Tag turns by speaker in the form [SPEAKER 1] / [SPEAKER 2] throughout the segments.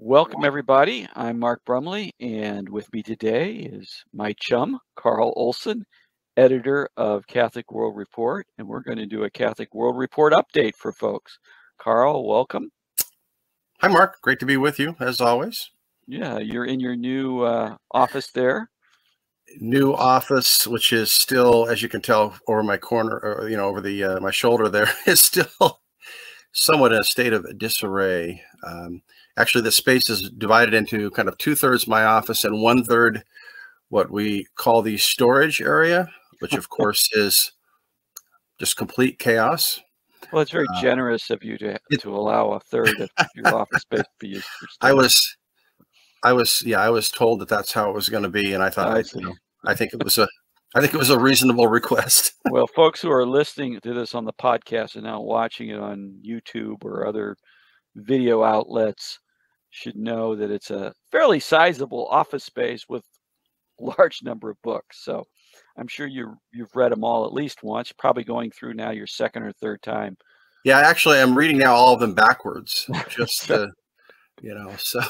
[SPEAKER 1] Welcome, everybody. I'm Mark Brumley, and with me today is my chum, Carl Olson, editor of Catholic World Report, and we're going to do a Catholic World Report update for folks. Carl, welcome.
[SPEAKER 2] Hi, Mark. Great to be with you, as always.
[SPEAKER 1] Yeah, you're in your new office there.
[SPEAKER 2] New office, which is still, as you can tell, over my corner, or, over the my shoulder there, is still somewhat in a state of disarray. Actually, the space is divided into kind of 2/3 my office and 1/3 what we call the storage area, which of course is just complete chaos.
[SPEAKER 1] Well, it's very generous of you to allow 1/3 of your office space to be used for storage.
[SPEAKER 2] I was told that that's how it was going to be, and I thought, I think it was a reasonable request.
[SPEAKER 1] Well, folks who are listening to this on the podcast and now watching it on YouTube or other video outlets should know that it's a fairly sizable office space with a large number of books. So I'm sure you've read them all at least once, probably going through now your second or third time.
[SPEAKER 2] Yeah, actually, I'm reading now all of them backwards, just to, so.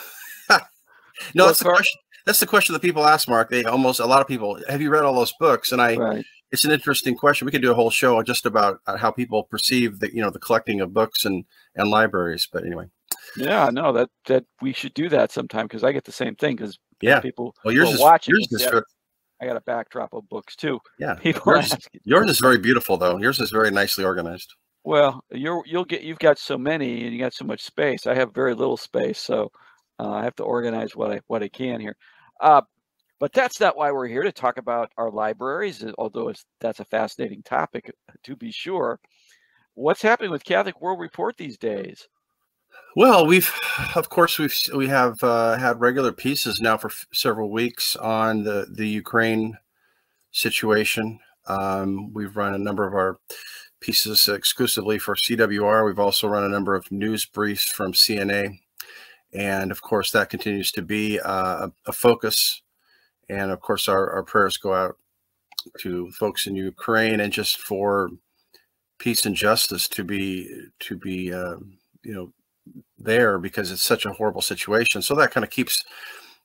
[SPEAKER 2] No, that's the question. That's the question that people ask, Mark. A lot of people, have you read all those books? And it's an interesting question. We could do a whole show just about how people perceive the, the collecting of books and libraries. But anyway.
[SPEAKER 1] Yeah, no, that we should do that sometime, because I get the same thing. Because people,
[SPEAKER 2] yours is
[SPEAKER 1] watching.
[SPEAKER 2] Yours
[SPEAKER 1] I got a backdrop of books too.
[SPEAKER 2] Yeah, yours is very beautiful, though. Yours is very nicely organized.
[SPEAKER 1] Well, you've got so many and you got so much space. I have very little space, so I have to organize what I can here. But that's not why we're here to talk about our libraries, although that's a fascinating topic to be sure. What's happening with Catholic World Report these days?
[SPEAKER 2] Well, we have had regular pieces now for several weeks on the Ukraine situation. We've run a number of our pieces exclusively for CWR. We've also run a number of news briefs from CNA. And of course, that continues to be a focus. And of course, our prayers go out to folks in Ukraine, and just for peace and justice to be there, because it's such a horrible situation. So that kind of keeps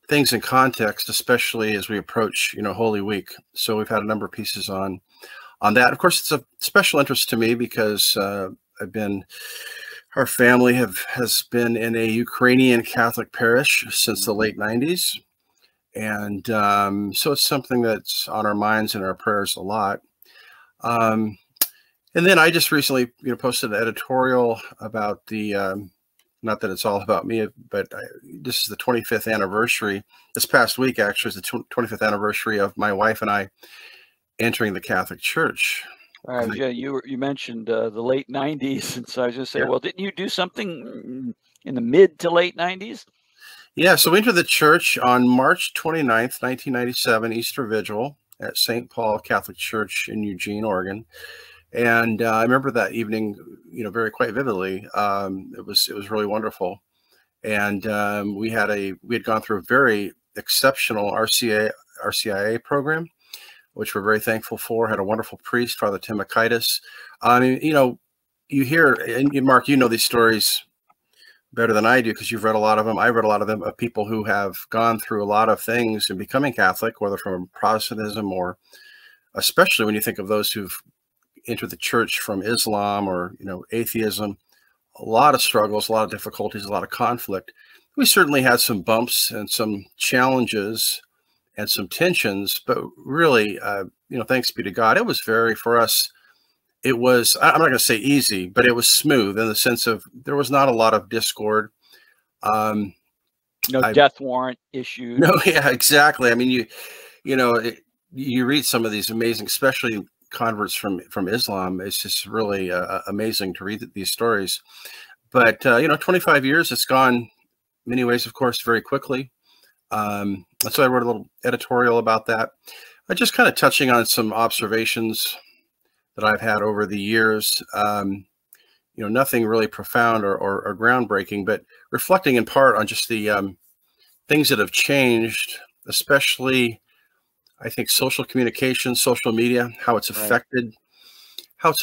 [SPEAKER 2] things in context, especially as we approach Holy Week. So we've had a number of pieces on that. Of course, it's a special interest to me because our family has been in a Ukrainian Catholic parish since the late 90s. And so it's something that's on our minds and our prayers a lot. And then I just recently posted an editorial about the, not that it's all about me, but this is the 25th anniversary. This past week, actually, is the 25th anniversary of my wife and I entering the Catholic Church.
[SPEAKER 1] Yeah, you mentioned the late 90s, and so I was just saying, well, didn't you do something in the mid to late 90s?
[SPEAKER 2] Yeah, so we entered the church on March 29th, 1997, Easter Vigil at St. Paul Catholic Church in Eugene, Oregon. And I remember that evening, quite vividly. It was really wonderful. And we had gone through a very exceptional RCIA program, which we're very thankful for. Had a wonderful priest, Father Timokaitis. I mean, you hear, and Mark, these stories better than I do, because you've read a lot of them. I've read a lot of them, of people who have gone through a lot of things in becoming Catholic, whether from Protestantism or especially when you think of those who've entered the church from Islam or, atheism. A lot of struggles, a lot of difficulties, a lot of conflict. We certainly had some bumps and some challenges and some tensions, but really, thanks be to God, it was for us, it was, I'm not going to say easy, but it was smooth in the sense of there was not a lot of discord.
[SPEAKER 1] No death warrant issues.
[SPEAKER 2] No, yeah, exactly. I mean, you read some of these amazing, especially converts from Islam. It's just really amazing to read these stories. But, 25 years, it's gone many ways, of course, very quickly. So I wrote a little editorial about that. Just kind of touching on some observations that I've had over the years. Nothing really profound or groundbreaking, but reflecting in part on just the things that have changed, especially, I think, social communication, social media, how it's affected, how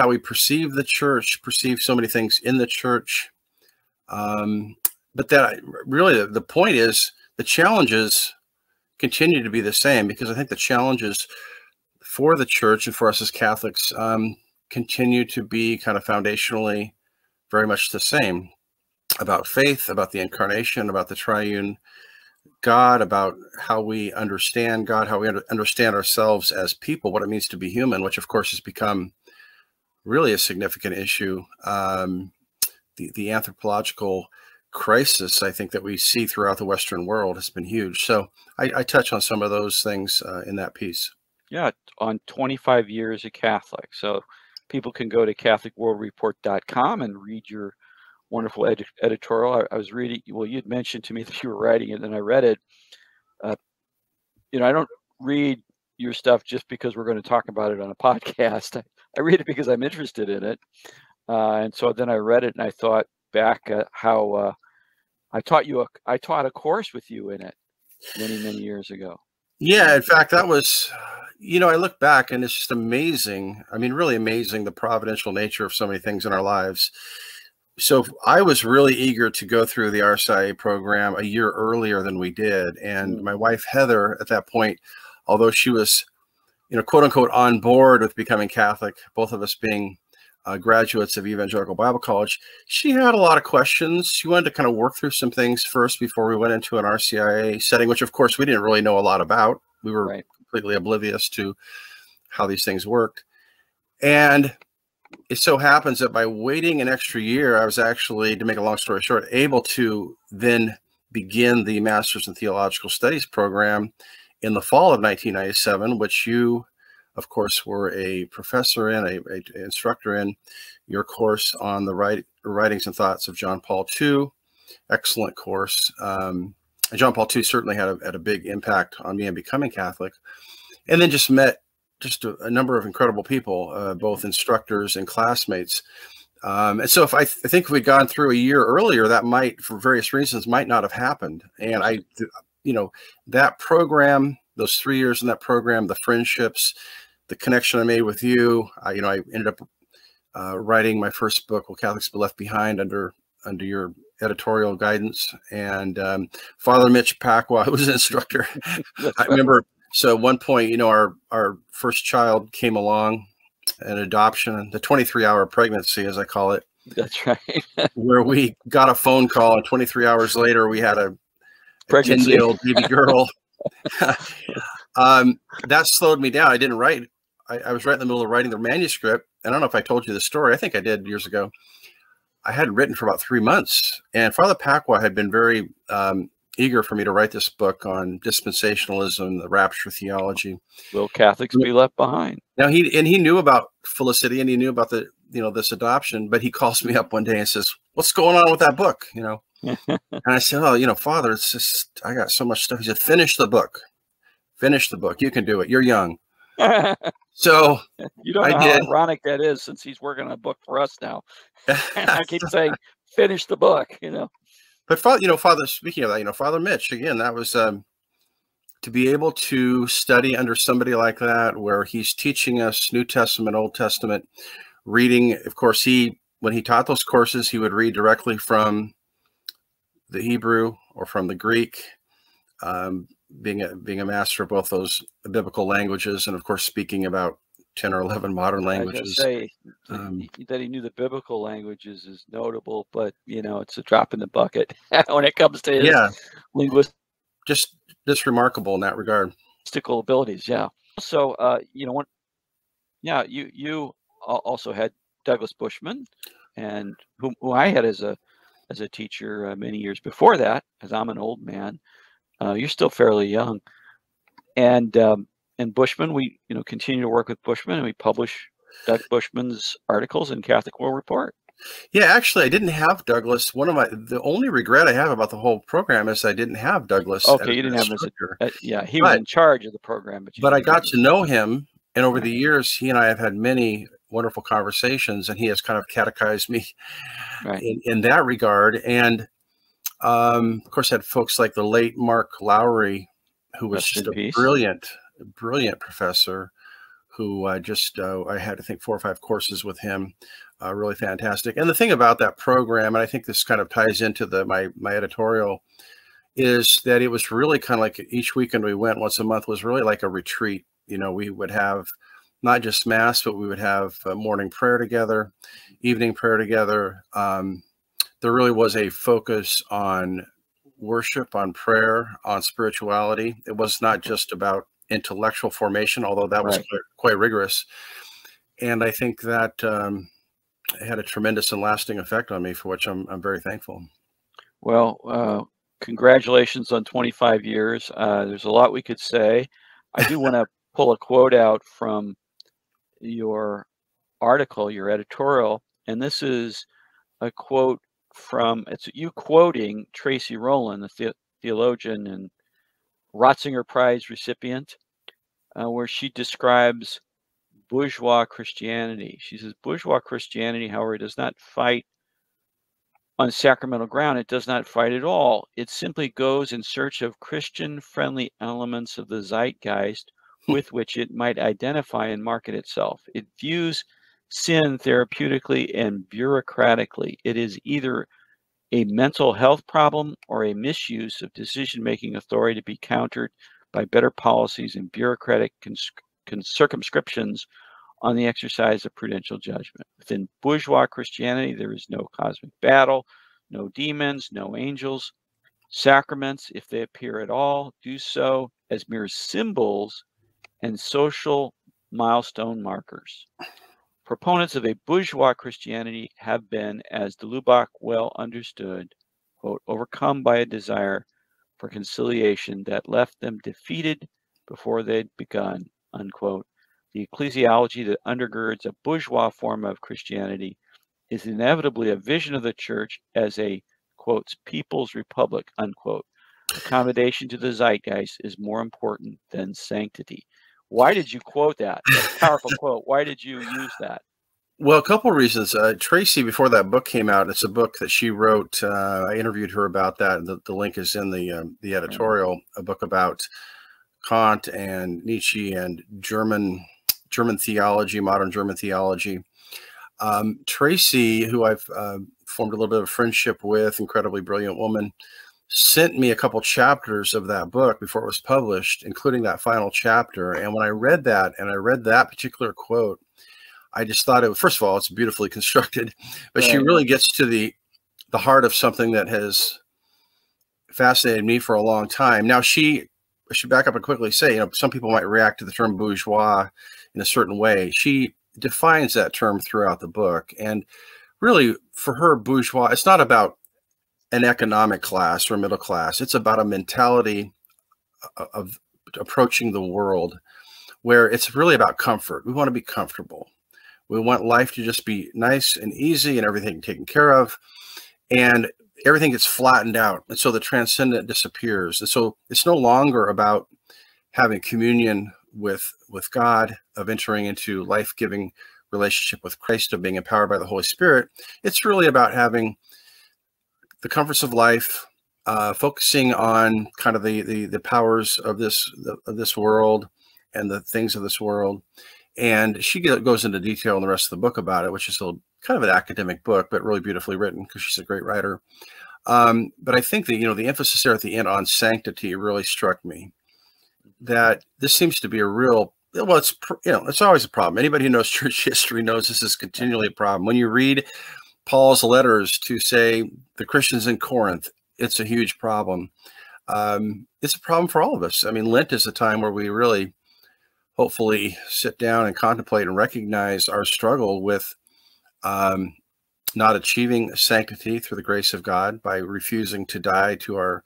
[SPEAKER 2] we perceive the church, perceive so many things in the church. but that really the point is the challenges continue to be the same, because I think the challenges for the church and for us as Catholics continue to be kind of foundationally very much the same, about faith, about the incarnation, about the triune God, about how we understand God, how we understand ourselves as people, what it means to be human, which of course has become really a significant issue. The anthropological crisis, I think, that we see throughout the Western world has been huge. So I touch on some of those things in that piece.
[SPEAKER 1] Yeah, on 25 years a Catholic. So people can go to CatholicWorldReport.com and read your wonderful editorial. I was reading, well, you'd mentioned to me that you were writing it, and I read it. You know, I don't read your stuff just because we're going to talk about it on a podcast. I read it because I'm interested in it. And so then I read it, and I thought back how I taught a course with you in it many, many years ago.
[SPEAKER 2] Yeah, in fact, that was, you know, I look back and it's just amazing. I mean, really amazing, the providential nature of so many things in our lives. So I was really eager to go through the RCIA program a year earlier than we did. And my wife, Heather, at that point, although she was, you know, quote unquote, on board with becoming Catholic, both of us being graduates of Evangelical Bible College, she had a lot of questions. She wanted to kind of work through some things first before we went into an RCIA setting, which of course we didn't really know a lot about. We were completely oblivious to how these things worked. And it so happens that by waiting an extra year, I was actually, to make a long story short, able to then begin the Master's in Theological Studies program in the fall of 1997, which you, of course, were a professor in, an instructor in, your course on the writings and thoughts of John Paul II. Excellent course. John Paul II certainly had a big impact on me in becoming Catholic. And then just met a number of incredible people, both instructors and classmates. And so I think if we'd gone through a year earlier, that might, for various reasons, might not have happened. And you know, that program, those 3 years in that program, the friendships, the connection I made with you, you know, I ended up writing my first book, Will Catholics Be Left Behind, under your editorial guidance. And Father Mitch Pacwa, who was an instructor, I remember. So at one point, you know, our first child came along, an adoption, the 23-hour pregnancy, as I call it.
[SPEAKER 1] That's right.
[SPEAKER 2] Where we got a phone call, and 23 hours later, we had a 10-year-old baby girl. That slowed me down. I didn't write. I was right in the middle of writing the manuscript. I don't know if I told you the story. I think I did years ago. I hadn't written for about 3 months. And Father Pacwa had been very eager for me to write this book on dispensationalism, the rapture theology.
[SPEAKER 1] Will Catholics be left behind?
[SPEAKER 2] Now he knew about Felicity, and he knew about the, you know, this adoption, but he calls me up one day and says, "What's going on with that book?" You know, and I said, "Oh, you know, Father, it's just, I got so much stuff." He said, "Finish the book. Finish the book. You can do it. You're young." So
[SPEAKER 1] you don't know how ironic that is, since he's working on a book for us now. And I keep saying, "Finish the book," you know.
[SPEAKER 2] But Father, speaking of that, you know, Father Mitch, again, that was to be able to study under somebody like that, where he's teaching us New Testament, Old Testament, reading. Of course, when he taught those courses, he would read directly from the Hebrew or from the Greek, being a master of both those biblical languages, and of course, speaking about 10 or 11 modern languages.
[SPEAKER 1] I say, that he knew the biblical languages is notable, but you know, it's a drop in the bucket when it comes to his linguistic,
[SPEAKER 2] just remarkable in that regard.
[SPEAKER 1] Abilities. Yeah. So, you know, you also had Douglas Bushman, and who I had as a teacher many years before that, as I'm an old man. You're still fairly young, and Bushman, we continue to work with Bushman, and we publish Doug Bushman's articles in Catholic World Report.
[SPEAKER 2] Yeah, actually, I didn't have Douglas. The only regret I have about the whole program is I didn't have Douglas.
[SPEAKER 1] Okay, you didn't have him as he was in charge of the program.
[SPEAKER 2] But I got to know him, and over the years, he and I have had many wonderful conversations, and he has kind of catechized me in that regard. And of course, had folks like the late Mark Lowry, who was just a brilliant professor, who I had, I think, 4 or 5 courses with him. Really fantastic. And the thing about that program, and I think this kind of ties into my editorial, is that it was really kind of like each weekend we went once a month was really like a retreat. You know, we would have not just mass, but we would have morning prayer together, evening prayer together. There really was a focus on worship, on prayer, on spirituality. It was not just about intellectual formation, although that was quite rigorous. And I think that had a tremendous and lasting effect on me, for which I'm very thankful.
[SPEAKER 1] Well, congratulations on 25 years. There's a lot we could say. I do want to pull a quote out from your article, your editorial, and this is a quote from, it's you quoting Tracy Rowland, the theologian and Ratzinger Prize recipient, where she describes bourgeois Christianity. She says, bourgeois Christianity, however, does not fight on sacramental ground. It does not fight at all. It simply goes in search of Christian-friendly elements of the zeitgeist with which it might identify and market itself. It views sin therapeutically and bureaucratically. It is either a mental health problem or a misuse of decision-making authority to be countered by better policies and bureaucratic circumscriptions on the exercise of prudential judgment. Within bourgeois Christianity, there is no cosmic battle, no demons, no angels. Sacraments, if they appear at all, do so as mere symbols and social milestone markers. Proponents of a bourgeois Christianity have been, as de Lubac well understood, quote, overcome by a desire for conciliation that left them defeated before they'd begun, unquote. The ecclesiology that undergirds a bourgeois form of Christianity is inevitably a vision of the church as a, quote, people's republic, unquote. Accommodation to the zeitgeist is more important than sanctity. Why did you quote that? That's a powerful quote. Why did you use that?
[SPEAKER 2] Well, a couple of reasons. Tracy, before that book came out, it's a book that she wrote. I interviewed her about that. The link is in the editorial, a book about Kant and Nietzsche and German theology, modern German theology. Tracy, who I've formed a little bit of friendship with, incredibly brilliant woman, sent me a couple chapters of that book before it was published, including that final chapter. And when I read that, and I read that particular quote, I just thought it was, first of all, it's beautifully constructed, but she really gets to the heart of something that has fascinated me for a long time. Now, I should back up and quickly say, you know, some people might react to the term bourgeois in a certain way. She defines that term throughout the book. And really, for her, bourgeois, it's not about an economic class or middle class. It's about a mentality of approaching the world where it's really about comfort. We want to be comfortable. We want life to just be nice and easy and everything taken care of. And everything gets flattened out. And so the transcendent disappears. And so it's no longer about having communion with God, of entering into life-giving relationship with Christ, of being empowered by the Holy Spirit. It's really about having the comforts of life, focusing on kind of the powers of this world and the things of this world. And she goes into detail in the rest of the book about it, which is kind of an academic book, but really beautifully written because she's a great writer. But I think that, you know, the emphasis there at the end on sanctity really struck me. That this seems to be a real, well, it's, you know, it's always a problem. Anybody who knows church history knows this is continually a problem. When you read Paul's letters to, say, the Christians in Corinth, it's a huge problem. It's a problem for all of us. I mean, Lent is a time where we really, hopefully, sit down and contemplate and recognize our struggle with not achieving sanctity through the grace of God by refusing to die to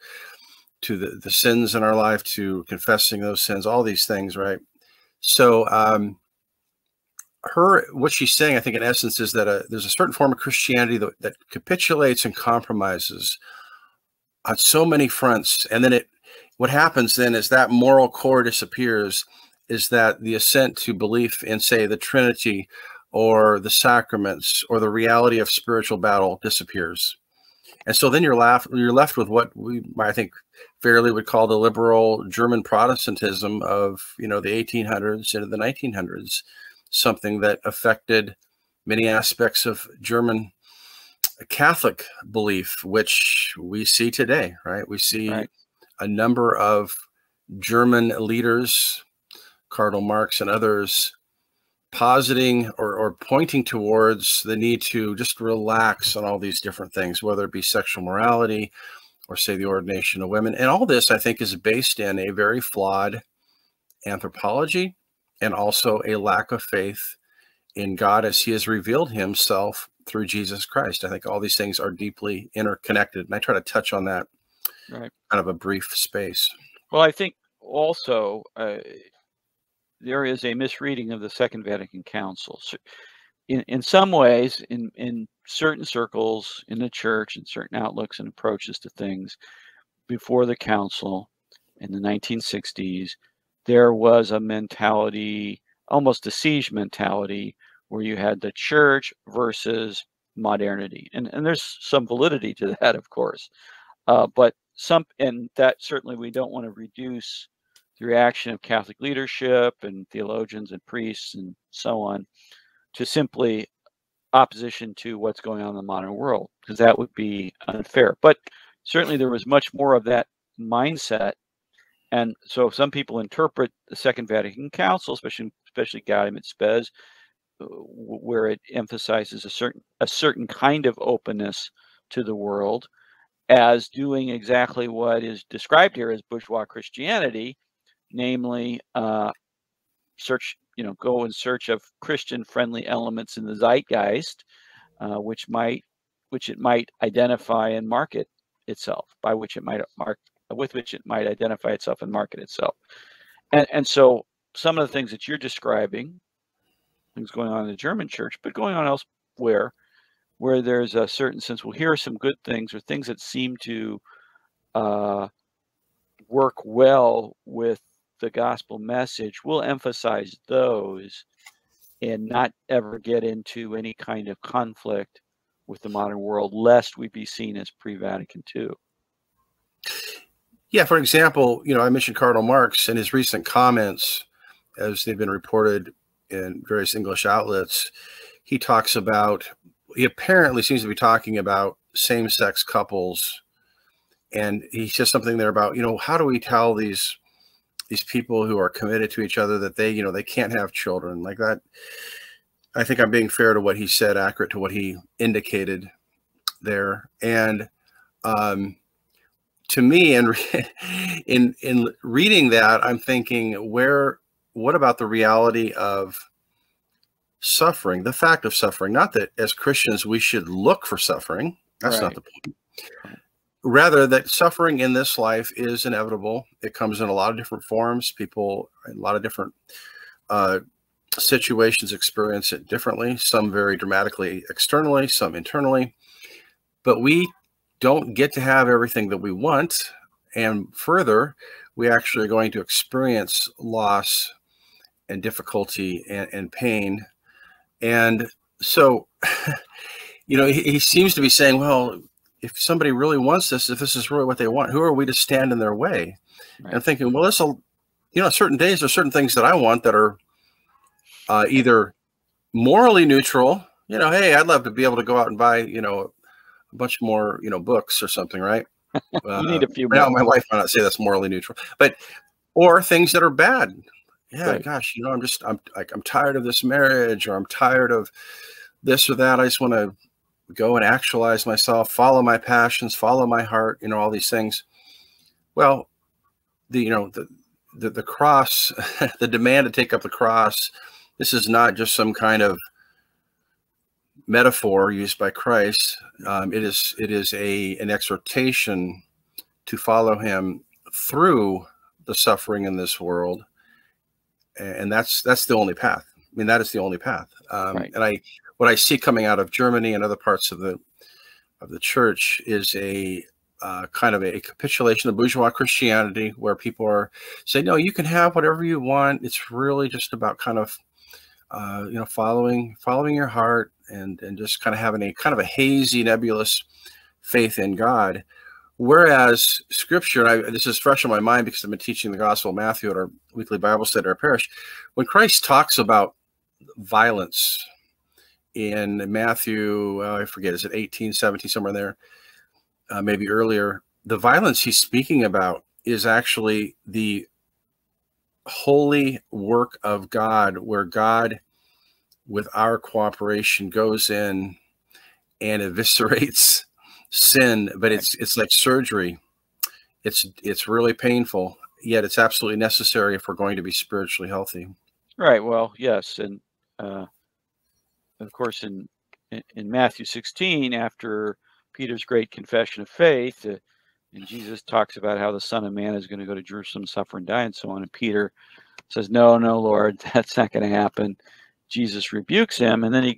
[SPEAKER 2] the sins in our life, to confessing those sins, all these things, right? So what she's saying, I think, in essence, is that there's a certain form of Christianity that capitulates and compromises on so many fronts. And then what happens then is that moral core disappears, is that the assent to belief in, say, the Trinity or the sacraments or the reality of spiritual battle disappears. And so then you're left with what I think fairly would call the liberal German Protestantism of, you know, the 1800s into the 1900s, something that affected many aspects of German Catholic belief, which we see today, right? We see a number of German leaders, Cardinal Marx and others, positing or pointing towards the need to just relax on all these different things, whether it be sexual morality or, say, the ordination of women. And all this, I think, is based in a very flawed anthropology and also a lack of faith in God as he has revealed himself through Jesus Christ. I think all these things are deeply interconnected. And I try to touch on that kind of a brief space.
[SPEAKER 1] Well, I think also there is a misreading of the Second Vatican Council. So in some ways, in certain circles in the church and certain outlooks and approaches to things before the council in the 1960s, there was a mentality, almost a siege mentality, where you had the church versus modernity. And there's some validity to that, of course. But and that certainly we don't want to reduce the reaction of Catholic leadership and theologians and priests and so on to simply opposition to what's going on in the modern world, because that would be unfair. But certainly there was much more of that mindset. And so some people interpret the Second Vatican Council, especially Gaudium et Spes, where it emphasizes a certain kind of openness to the world, as doing exactly what is described here as bourgeois Christianity, namely go in search of Christian-friendly elements in the zeitgeist, which it might identify and market itself, with which it might identify itself and market itself. And so some of the things that you're describing, things going on in the German church, but going on elsewhere, where there's a certain sense, well, here are some good things or things that seem to work well with the gospel message, we'll emphasize those and not ever get into any kind of conflict with the modern world, lest we be seen as pre-Vatican II.
[SPEAKER 2] Yeah, for example, I mentioned Cardinal Marx and his recent comments, as they've been reported in various English outlets. He apparently seems to be talking about same-sex couples. And he says something there about, how do we tell these people who are committed to each other that they can't have children like that? I think I'm being fair to what he said, accurate to what he indicated there. And to me, and in reading that, I'm thinking, what about the reality of suffering, the fact of suffering? Not that as Christians we should look for suffering. That's not the point. Rather, that suffering in this life is inevitable. It comes in a lot of different forms. People in a lot of different situations experience it differently. Some very dramatically externally, some internally. But we don't get to have everything that we want. And further, we actually are going to experience loss and difficulty and pain. And so, he seems to be saying, well, if somebody really wants this, if this is really what they want, who are we to stand in their way? And I'm thinking, well, certain days there's certain things that I want that are either morally neutral. Hey, I'd love to be able to go out and buy, a bunch more, books or something, right?
[SPEAKER 1] You need a few
[SPEAKER 2] now,
[SPEAKER 1] more.
[SPEAKER 2] my wife might not say that's morally neutral, or things that are bad. Yeah, gosh, I'm tired of this marriage, or I'm tired of this or that. I just want to go and actualize myself, follow my passions, follow my heart, all these things. Well, the cross, the demand to take up the cross, this is not just some kind of metaphor used by Christ. It is an exhortation to follow him through the suffering in this world. And that's the only path. I mean, that is the only path. And what I see coming out of Germany and other parts of the church is a kind of a capitulation of bourgeois Christianity, where people are saying, no, you can have whatever you want. It's really just about kind of, following your heart and just kind of having a hazy, nebulous faith in God. Whereas Scripture, and this is fresh on my mind because I've been teaching the Gospel of Matthew at our weekly Bible study at our parish, when Christ talks about violence in Matthew, I forget, is it 18, 17, somewhere in there, maybe earlier, the violence he's speaking about is actually the holy work of God, where God, with our cooperation, goes in and eviscerates sin. But it's like surgery. It's really painful, yet it's absolutely necessary if we're going to be spiritually healthy.
[SPEAKER 1] Right. Well, yes, and of course, in Matthew 16, after Peter's great confession of faith, and Jesus talks about how the Son of Man is going to go to Jerusalem, suffer and die, and so on. And Peter says, "No, no, Lord, that's not going to happen." Jesus rebukes him, and then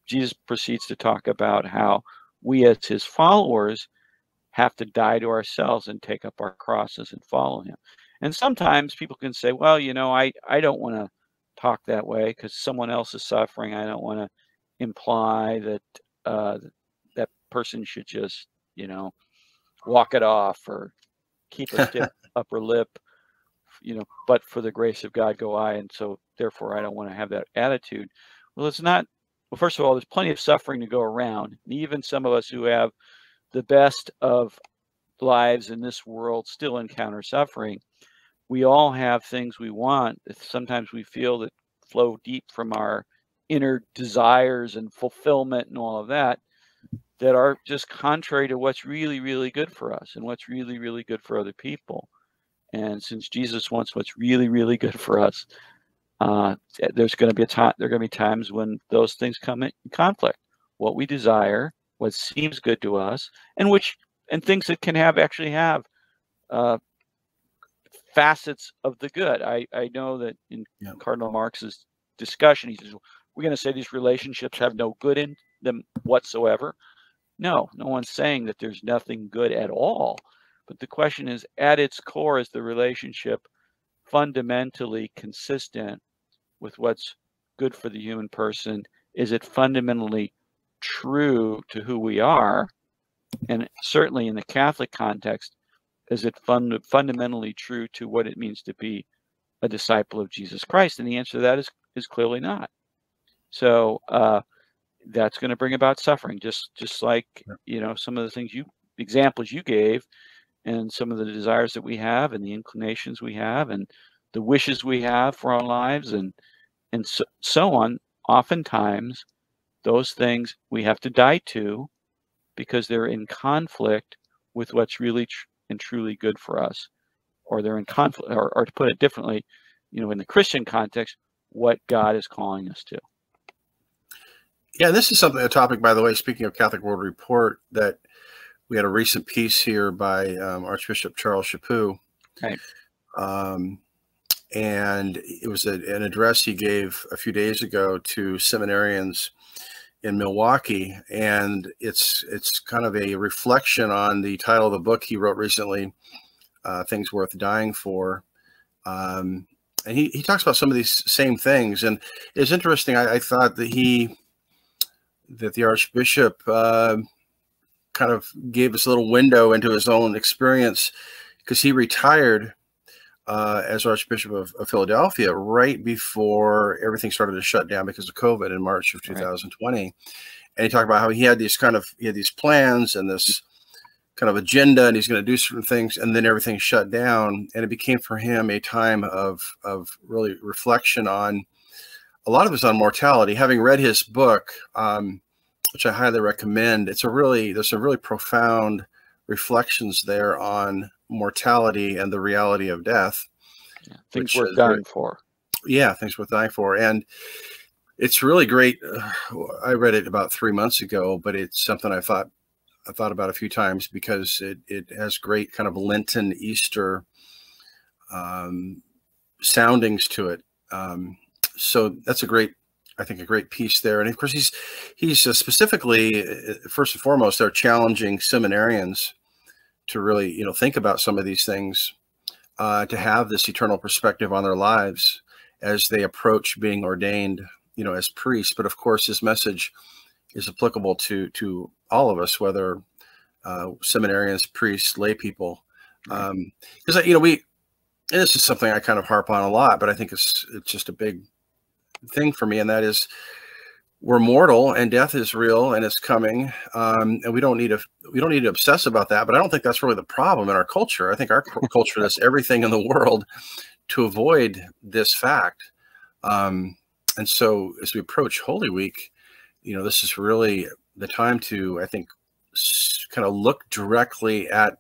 [SPEAKER 1] Jesus proceeds to talk about how we, as his followers, have to die to ourselves and take up our crosses and follow him. And sometimes people can say, well, I don't want to talk that way because someone else is suffering. I don't want to imply that that person should just, walk it off or keep a stiff upper lip, but for the grace of God go I. And so therefore I don't want to have that attitude. Well, it's not. Well, first of all, there's plenty of suffering to go around. And even some of us who have the best of lives in this world still encounter suffering. We all have things we want that sometimes we feel that flow deep from our inner desires and fulfillment and all of that are just contrary to what's really, really good for us and what's really, really good for other people. And since Jesus wants what's really, really good for us, there's going to be there are going to be times when those things come in conflict. What we desire, what seems good to us, and things that can actually have facets of the good. I know that in Cardinal Marx's discussion, he says, we're going to say these relationships have no good in them whatsoever. No one's saying that there's nothing good at all. But the question is, at its core, is the relationship fundamentally consistent with what's good for the human person? Is it fundamentally true to who we are? And certainly in the Catholic context, is it fundamentally true to what it means to be a disciple of Jesus Christ? And the answer to that is clearly not. So that's going to bring about suffering, just like some of the examples you gave, and some of the desires that we have, and the inclinations we have, and the wishes we have for our lives, and so on. Oftentimes, those things we have to die to because they're in conflict with what's really and truly good for us, or they're in conflict, or to put it differently, in the Christian context, what God is calling us to.
[SPEAKER 2] Yeah, this is a topic, by the way, speaking of Catholic World Report, that we had a recent piece here by Archbishop Charles Chaput.
[SPEAKER 1] Right.
[SPEAKER 2] And it was an address he gave a few days ago to seminarians in Milwaukee. And it's kind of a reflection on the title of the book he wrote recently, Things Worth Dying For. And he talks about some of these same things. And it's interesting. I thought that the Archbishop kind of gave us a little window into his own experience, because he retired as Archbishop of Philadelphia right before everything started to shut down because of COVID in March of 2020. Right. And he talked about how he had these plans and this kind of agenda, and he's going to do certain things, and then everything shut down. And it became for him a time of really reflection on a lot of it's on mortality. Having read his book, which I highly recommend, there's some really profound reflections there on mortality and the reality of death.
[SPEAKER 1] Yeah, things worth dying for.
[SPEAKER 2] Yeah, things worth dying for. And it's really great. I read it about 3 months ago, but it's something I thought about a few times, because it has great kind of Lenten, Easter soundings to it. So that's I think a great piece there. And of course, he's specifically, first and foremost, they're challenging seminarians to really, think about some of these things, to have this eternal perspective on their lives as they approach being ordained, as priests. But of course, his message is applicable to all of us, whether seminarians, priests, lay people. Because, and this is something I kind of harp on a lot, but I think it's just a big thing for me, and that is, we're mortal and death is real and it's coming, and we don't need to obsess about that. But I don't think that's really the problem in our culture. I think our culture does everything in the world to avoid this fact. And so as we approach Holy Week, this is really the time to, I think, kind of look directly at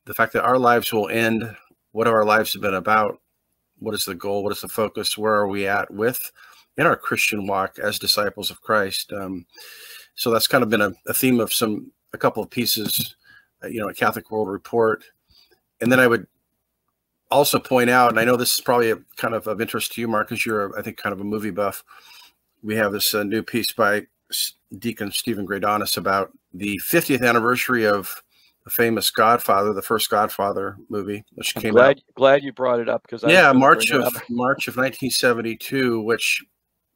[SPEAKER 2] the fact that our lives will end. What have our lives have been about? What is the goal? What is the focus? Where are we at in our Christian walk as disciples of Christ? So that's kind of been a theme of a couple of pieces, at Catholic World Report. And then I would also point out, and I know this is probably kind of interest to you, Mark, because you're, I think, kind of a movie buff. We have this new piece by Deacon Stephen Gradanis about the 50th anniversary of the famous Godfather, the first Godfather movie, which came out.
[SPEAKER 1] Glad you brought it up, because
[SPEAKER 2] March of 1972, which,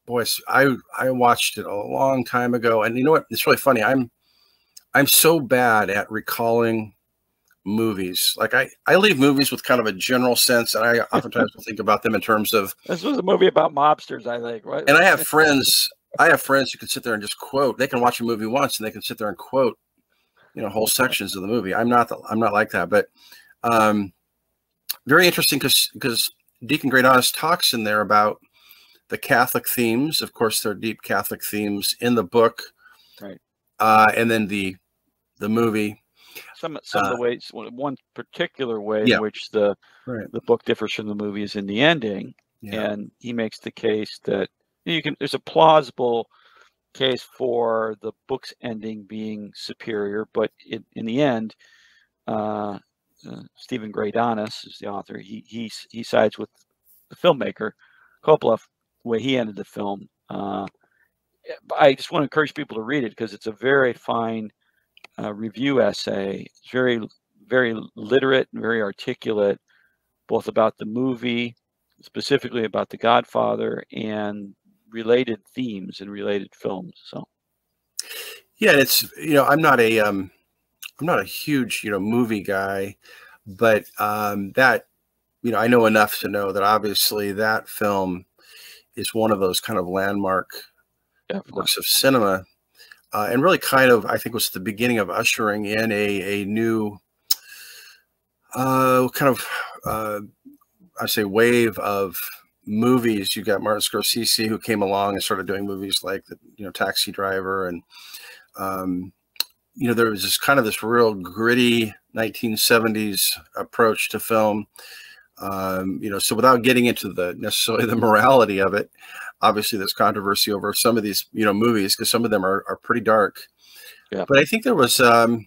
[SPEAKER 2] boys, I watched it a long time ago, and you know what? It's really funny. I'm so bad at recalling movies. Like I leave movies with kind of a general sense, and I oftentimes will think about them in terms of,
[SPEAKER 1] this was a movie about mobsters, I think, right?
[SPEAKER 2] And I have friends who can sit there and just quote. They can watch a movie once and they can sit there and quote, whole sections of the movie. I'm not like that, but very interesting because Deacon Gradanis talks in there about the Catholic themes. Of course, there are deep Catholic themes in the book,
[SPEAKER 1] right?
[SPEAKER 2] And then the movie.
[SPEAKER 1] Some of the ways, one particular way in which the book differs from the movie is in the ending, and he makes the case that there's a plausible case for the book's ending being superior, but in the end, Stephen Gradanis is the author. He sides with the filmmaker Coppola, the way he ended the film. I just want to encourage people to read it because it's a very fine review essay. It's very, very literate and very articulate, both about the movie, specifically about The Godfather, and related themes and related films. So,
[SPEAKER 2] yeah, it's I'm not a huge movie guy, but that I know enough to know that obviously that film is one of those kind of landmark works of cinema. And really kind of, I think, was the beginning of ushering in a new kind of, I say, wave of movies. You got Martin Scorsese, who came along and started doing movies like Taxi Driver, and there was just kind of this real gritty 1970s approach to film. So without getting into necessarily the morality of it, obviously there's controversy over some of these, movies, because some of them are pretty dark. Yeah. But I think there was, my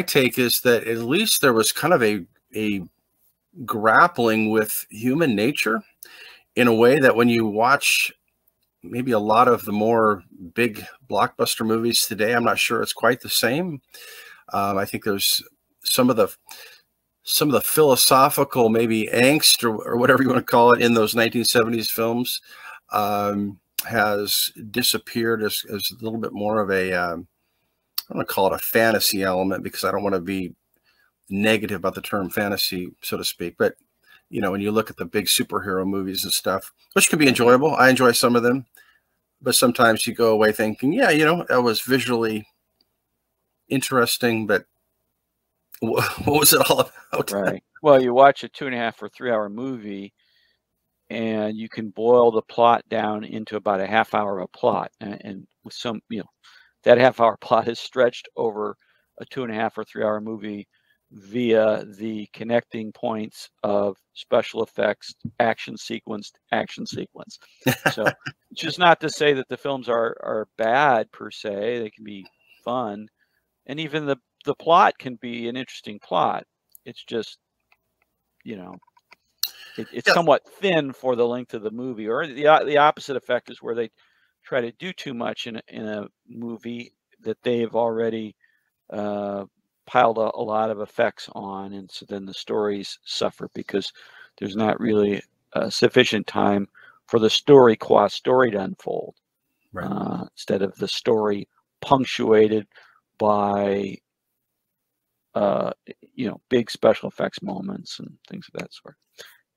[SPEAKER 2] take is that at least there was kind of a grappling with human nature in a way that when you watch maybe a lot of the more big blockbuster movies today, I'm not sure it's quite the same. I think there's some of the philosophical maybe angst or whatever you want to call it in those 1970s films has disappeared as a little bit more of a, I don't want to call it a fantasy element, because I don't want to be negative about the term fantasy, so to speak. But, when you look at the big superhero movies and stuff, which can be enjoyable, I enjoy some of them, but sometimes you go away thinking, yeah, that was visually interesting, but what was it all about?
[SPEAKER 1] Right. Well, you watch a 2.5 or 3 hour movie, and you can boil the plot down into about a half hour of a plot, and with some, that half hour plot is stretched over a 2.5 or 3 hour movie via the connecting points of special effects, action sequence. So, which is not to say that the films are bad per se. They can be fun, and even the plot can be an interesting plot. It's just, it's somewhat thin for the length of the movie. Or the opposite effect is where they try to do too much in a movie that they've already piled a lot of effects on, and so then the stories suffer because there's not really sufficient time for the story to unfold. Right. Instead of the story punctuated by big special effects moments and things of that sort.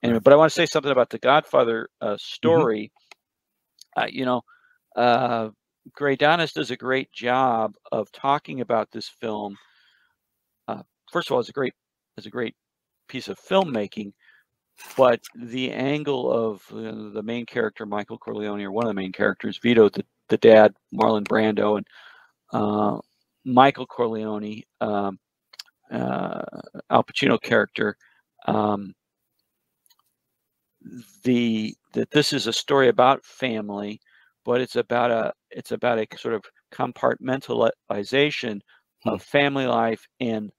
[SPEAKER 1] Anyway, but I want to say something about the Godfather story. You know, Greydonis does a great job of talking about this film. First of all, it's a great piece of filmmaking, but the angle of the main character, Michael Corleone, or one of the main characters, Vito, the dad, Marlon Brando, and Michael Corleone, Al Pacino character, that this is a story about family, but it's about a sort of compartmentalization of family life and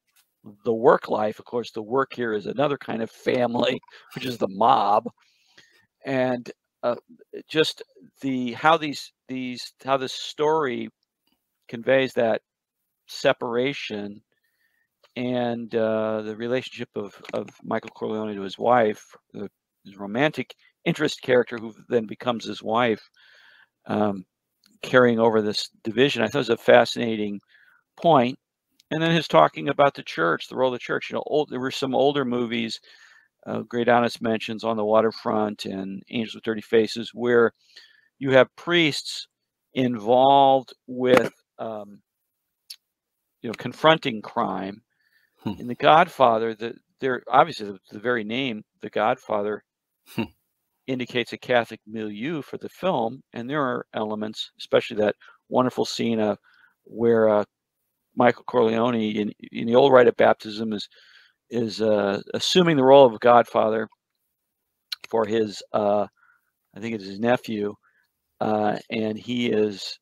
[SPEAKER 1] the work life. Of course, the work here is another kind of family, which is the mob, and just how this story conveys that separation and the relationship of Michael Corleone to his wife, his romantic interest character, who then becomes his wife, carrying over this division. I thought it was a fascinating point. And then his talking about the church, the role of the church. There were some older movies, Greydonis mentions, On the Waterfront and Angels with Dirty Faces, where you have priests involved with, confronting crime. In The Godfather, they're obviously the very name, The Godfather, indicates a Catholic milieu for the film, and there are elements, especially that wonderful scene where Michael Corleone in the old rite of baptism is assuming the role of Godfather for his, I think it's his nephew, and he is,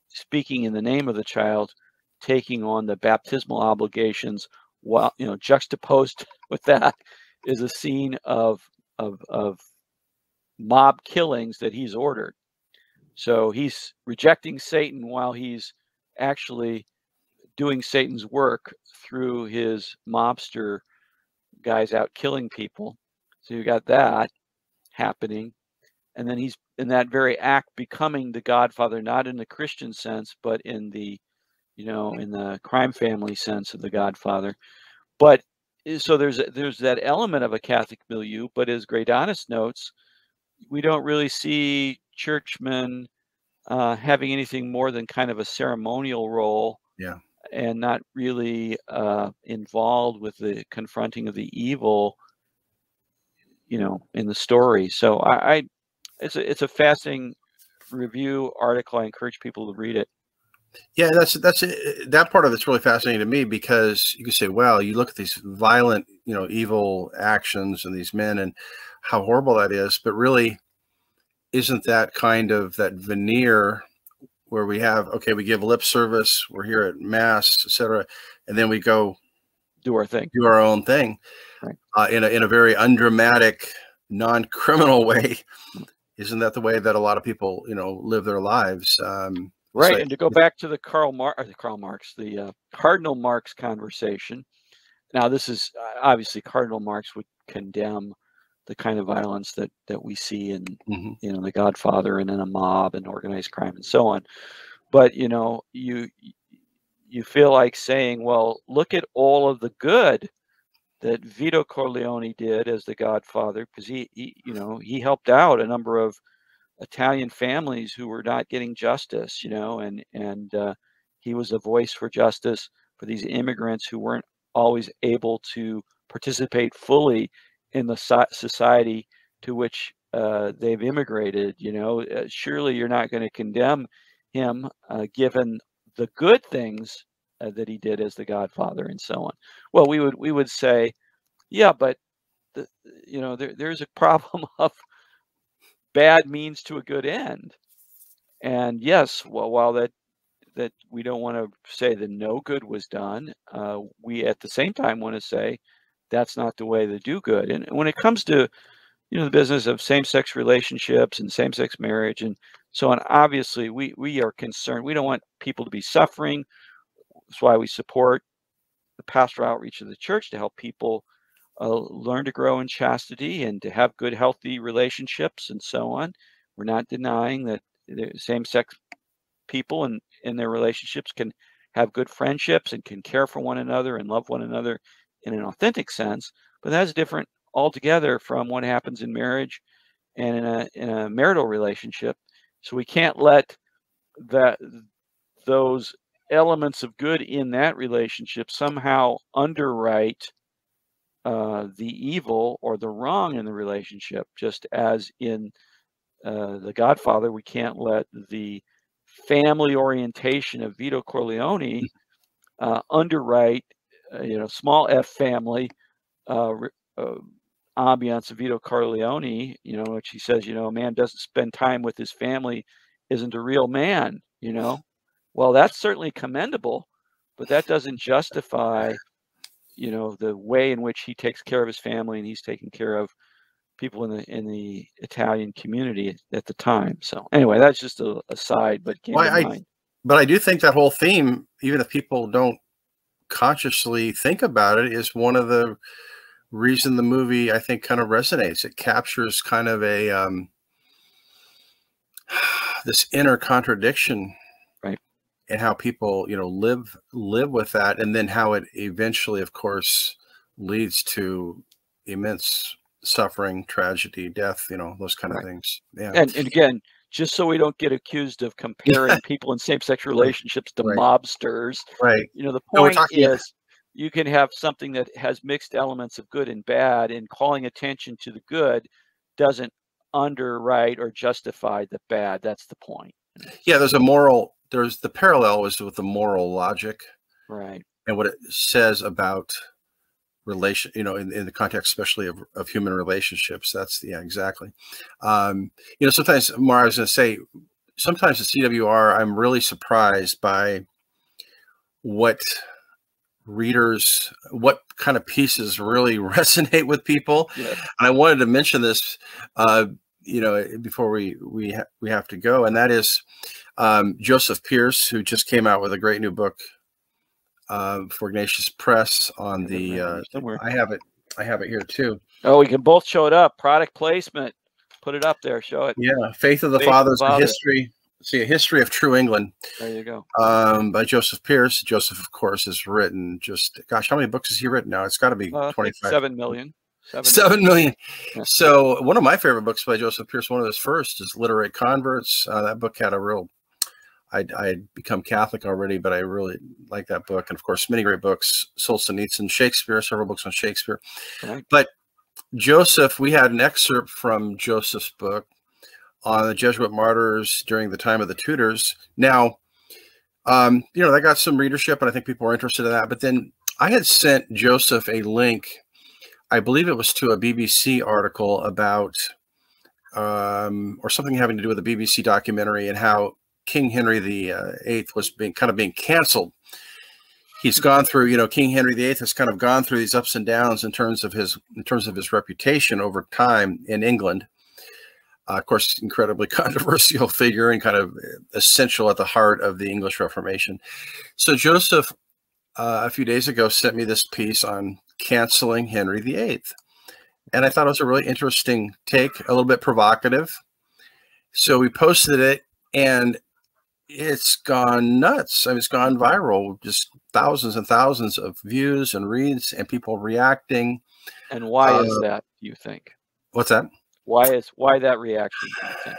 [SPEAKER 1] speaking in the name of the child, taking on the baptismal obligations, while juxtaposed with that is a scene of mob killings that he's ordered. So he's rejecting Satan while he's actually doing Satan's work through his mobster guys out killing people. So you got that happening, and then he's in that very act becoming the Godfather, not in the Christian sense, but in the in the crime family sense of the Godfather. But so there's that element of a Catholic milieu, but as Greydonis notes, we don't really see churchmen having anything more than kind of a ceremonial role, and not really involved with the confronting of the evil, in the story. So it's a fascinating review article. I encourage people to read it.
[SPEAKER 2] Yeah, that part of it's really fascinating to me, because you can say, well, you look at these violent, evil actions and these men and how horrible that is, but really, isn't that kind of that veneer where we have, okay, we give lip service, we're here at mass, etc., and then we go
[SPEAKER 1] do our thing,
[SPEAKER 2] do our own thing,
[SPEAKER 1] right?
[SPEAKER 2] In a very undramatic, non-criminal way. Isn't that the way that a lot of people, live their lives?
[SPEAKER 1] Right. And to go back to the the Cardinal Marx conversation. Now, this is obviously Cardinal Marx would condemn the kind of violence that we see in, The Godfather and in a mob and organized crime and so on. But, you feel like saying, well, look at all of the good that Vito Corleone did as the Godfather, because he helped out a number of Italian families who were not getting justice, and he was a voice for justice for these immigrants who weren't always able to participate fully in the society to which they've immigrated. Surely you're not going to condemn him, given the good things that he did as the Godfather and so on. Well, we would say, yeah, but there's a problem of bad means to a good end. And yes, well, while that we don't want to say that no good was done, we at the same time want to say that's not the way to do good. And when it comes to the business of same-sex relationships and same-sex marriage and so on, obviously we are concerned. We don't want people to be suffering. That's why we support the pastoral outreach of the church to help people learn to grow in chastity and to have good, healthy relationships and so on. We're not denying that the same-sex people in their relationships can have good friendships and can care for one another and love one another in an authentic sense, but that's different altogether from what happens in marriage and in a marital relationship. So we can't let those elements of good in that relationship somehow underwrite the evil or the wrong in the relationship, just as in The Godfather, we can't let the family orientation of Vito Corleone underwrite, small f family ambiance of Vito Corleone, which he says, a man doesn't spend time with his family isn't a real man, Well, that's certainly commendable, but that doesn't justify, the way in which he takes care of his family and he's taking care of people in the Italian community at the time. So anyway, that's just a aside, but came to mind.
[SPEAKER 2] But I do think that whole theme, even if people don't consciously think about it, is one of the reason the movie, I think, kind of resonates. It captures kind of a this inner contradiction,
[SPEAKER 1] right,
[SPEAKER 2] and how people live with that, and then how it eventually, of course, leads to immense suffering, tragedy, death, those kind of things. Yeah.
[SPEAKER 1] And again, just so we don't get accused of comparing people in same-sex relationships to mobsters,
[SPEAKER 2] right?
[SPEAKER 1] The point is, you can have something that has mixed elements of good and bad, and calling attention to the good doesn't underwrite or justify the bad. That's the point.
[SPEAKER 2] Yeah, there's the parallel is with the moral logic,
[SPEAKER 1] right, and
[SPEAKER 2] what it says about relation, in the context especially of human relationships. That's exactly. Sometimes, Mara, I was going to say, sometimes the CWR, I'm really surprised by what kind of pieces really resonate with people. And I wanted to mention this before we have to go, and that is Joseph Pierce, who just came out with a great new book for Ignatius Press on the I have it here too.
[SPEAKER 1] Oh, we can both show it up. Product placement. Put it up there. Show it.
[SPEAKER 2] Yeah, Faith of the Fathers, a history of true England.
[SPEAKER 1] There you go.
[SPEAKER 2] By Joseph Pierce. Joseph, of course, has written how many books has he written now? It's got to be 25.
[SPEAKER 1] 7 million.
[SPEAKER 2] 7 million. Yeah. So one of my favorite books by Joseph Pierce, one of his first, is Literate Converts. That book had a real I'd become Catholic already, but I really like that book. And of course, many great books, Solzhenitsyn, Shakespeare, several books on Shakespeare. Right. But Joseph, we had an excerpt from Joseph's book on the Jesuit martyrs during the time of the Tudors. Now, that got some readership, and I think people were interested in that. But then I had sent Joseph a link, I believe it was to a BBC article about, or something having to do with a BBC documentary, and how King Henry VIII was being canceled. He's gone through, King Henry VIII has kind of gone through these ups and downs in terms of his reputation over time in England. Of course, incredibly controversial figure and kind of essential at the heart of the English Reformation. So Joseph, a few days ago, sent me this piece on canceling Henry VIII. And I thought it was a really interesting take, a little bit provocative. So we posted it, and it's gone nuts. I mean, it's gone viral, just thousands and thousands of views and reads and people reacting.
[SPEAKER 1] And why is that, do you think?
[SPEAKER 2] What's that?
[SPEAKER 1] Why that reaction, do you think?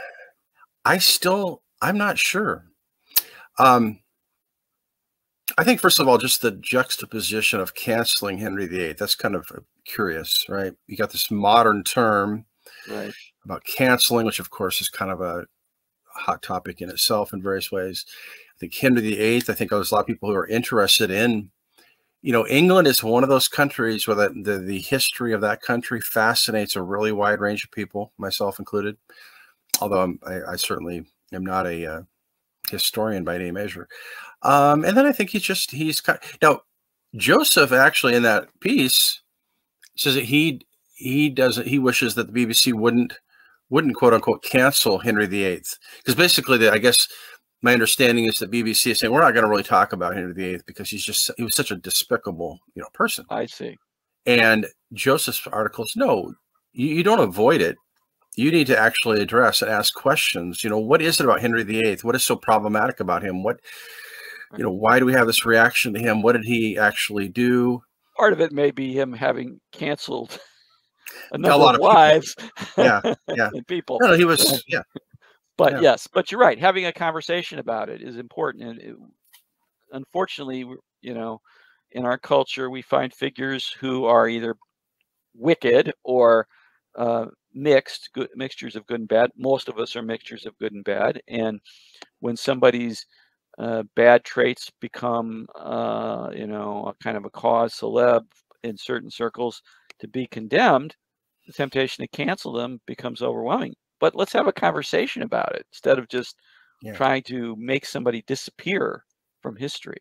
[SPEAKER 2] I'm not sure. I think, first of all, just the juxtaposition of canceling Henry VIII, that's kind of curious, right? You got this modern term about canceling, which of course is kind of a hot topic in itself in various ways. I think Henry VIII, I think there's a lot of people who are interested in, England is one of those countries where the history of that country fascinates a really wide range of people, myself included, although I certainly am not a historian by any measure. And then I think now Joseph actually in that piece says that he wishes that the BBC wouldn't quote unquote cancel Henry VIII, because basically I guess my understanding is that BBC is saying we're not going to really talk about Henry VIII because he was such a despicable person.
[SPEAKER 1] I see. And
[SPEAKER 2] Joseph's articles, no, you don't avoid it. You need to actually address and ask questions. What is it about Henry VIII? What is so problematic about him? Why do we have this reaction to him? What did he actually do?
[SPEAKER 1] Part of it may be him having canceled a lot of wives.
[SPEAKER 2] Yeah.
[SPEAKER 1] And people.
[SPEAKER 2] No, he was, yeah.
[SPEAKER 1] But
[SPEAKER 2] Yeah.
[SPEAKER 1] yes, but you're right. Having a conversation about it is important. And unfortunately, in our culture, we find figures who are either wicked or mixtures of good and bad. Most of us are mixtures of good and bad. And when somebody's bad traits become, a kind of a cause celeb in certain circles to be condemned, the temptation to cancel them becomes overwhelming. But let's have a conversation about it instead of just trying to make somebody disappear from history.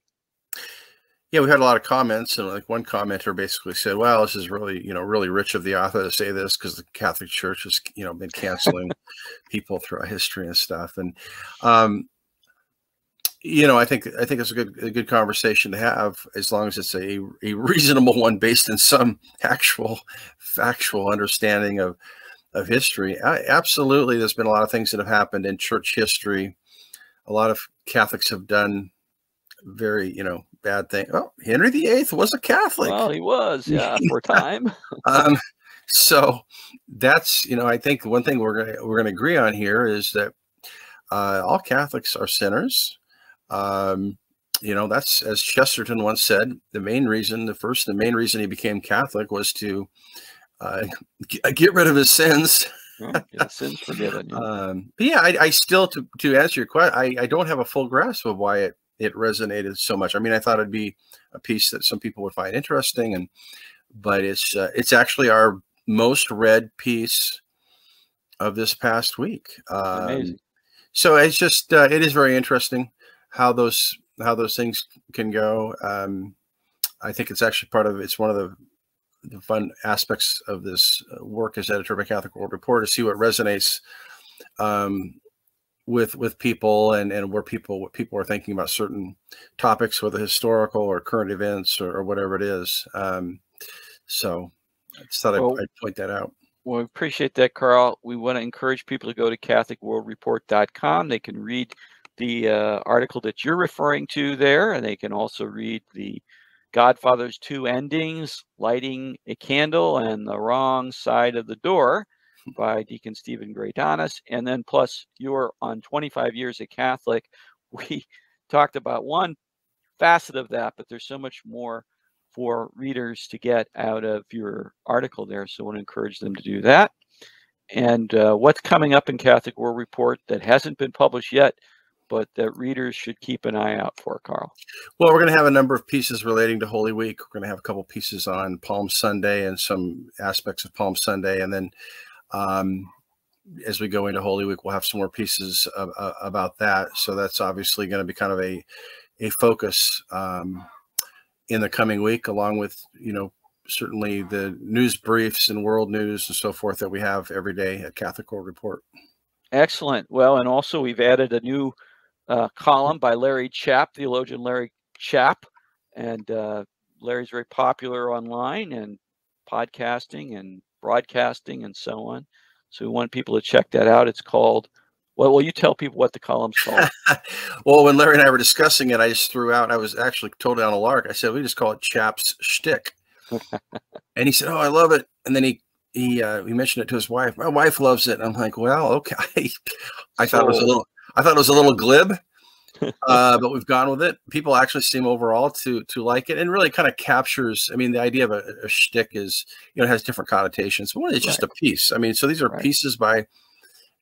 [SPEAKER 2] Yeah, we had a lot of comments, and like one commenter basically said, "Well, this is really, really rich of the author to say this because the Catholic Church has, been canceling people throughout history and stuff." And I think it's a good conversation to have, as long as it's a reasonable one based in some actual factual understanding of history. Absolutely, there's been a lot of things that have happened in church history. A lot of Catholics have done very, bad thing. Oh, Henry VIII was a Catholic.
[SPEAKER 1] Well, he was, for a time.
[SPEAKER 2] So that's, I think one thing we're gonna agree on here is that all Catholics are sinners. That's, as Chesterton once said, the main reason he became Catholic was to get rid of his sins.
[SPEAKER 1] Get his sins forgiven.
[SPEAKER 2] But yeah, I still, to answer your question, I don't have a full grasp of why it resonated so much. I mean, I thought it'd be a piece that some people would find interesting, but it's actually our most read piece of this past week.
[SPEAKER 1] Amazing.
[SPEAKER 2] So it's just it is very interesting how those things can go. I think it's actually it's one of the fun aspects of this work as editor of a Catholic World Report, to see what resonates with people and what people are thinking about certain topics, whether historical or current events or whatever it is. So I just thought I'd point that out.
[SPEAKER 1] Well, we appreciate that, Carl. We want to encourage people to go to CatholicWorldReport.com. They can read the article that you're referring to there, and they can also read the Godfather's 2 endings, Lighting a Candle and the Wrong Side of the Door by Deacon Stephen Graydonis. And then plus you're on 25 Years a Catholic. We talked about one facet of that, but there's so much more for readers to get out of your article there. So I want to encourage them to do that. And what's coming up in Catholic World Report that hasn't been published yet, but that readers should keep an eye out for, Carl?
[SPEAKER 2] Well, we're going to have a number of pieces relating to Holy Week. We're going to have a couple pieces on Palm Sunday and some aspects of Palm Sunday. And then as we go into Holy Week, we'll have some more pieces about that. So that's obviously going to be kind of a focus in the coming week, along with, certainly the news briefs and world news and so forth that we have every day at Catholic World Report.
[SPEAKER 1] Excellent. Well, and also we've added a new column by Larry Chapp, theologian Larry Chapp. And Larry's very popular online and podcasting and broadcasting and so on. So we want people to check that out. It's called, well, you tell people what the column's called.
[SPEAKER 2] Well, when Larry and I were discussing it, I just threw out, I was actually totally on a lark. I said, we just call it Chapp's shtick. And he said, oh, I love it. And then he mentioned it to his wife. My wife loves it. And I'm like, well, okay. I thought it was a little glib, but we've gone with it. People actually seem overall to like it, and really kind of captures. I mean, the idea of a shtick is, it has different connotations. One is just a piece. I mean, so these are pieces by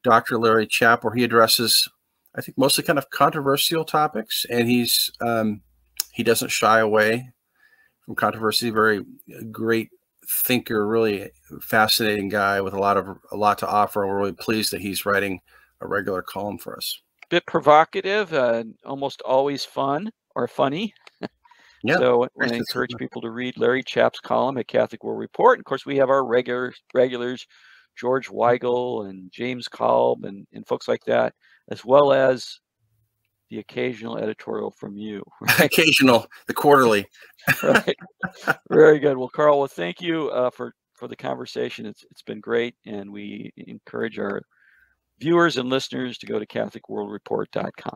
[SPEAKER 2] Dr. Larry Chapp, where he addresses, I think, mostly kind of controversial topics, and he doesn't shy away from controversy. Very great thinker, really fascinating guy with a lot to offer. And we're really pleased that he's writing a regular column for us.
[SPEAKER 1] Bit provocative, almost always fun or funny.
[SPEAKER 2] Yeah.
[SPEAKER 1] So I want to encourage people to read Larry Chapp's column at Catholic World Report. And of course, we have our regulars, George Weigel and James Kolb and folks like that, as well as the occasional editorial from you.
[SPEAKER 2] Right? The quarterly.
[SPEAKER 1] Right. Very good. Well, Carl, thank you for the conversation. It's been great, and we encourage our viewers and listeners to go to CatholicWorldReport.com.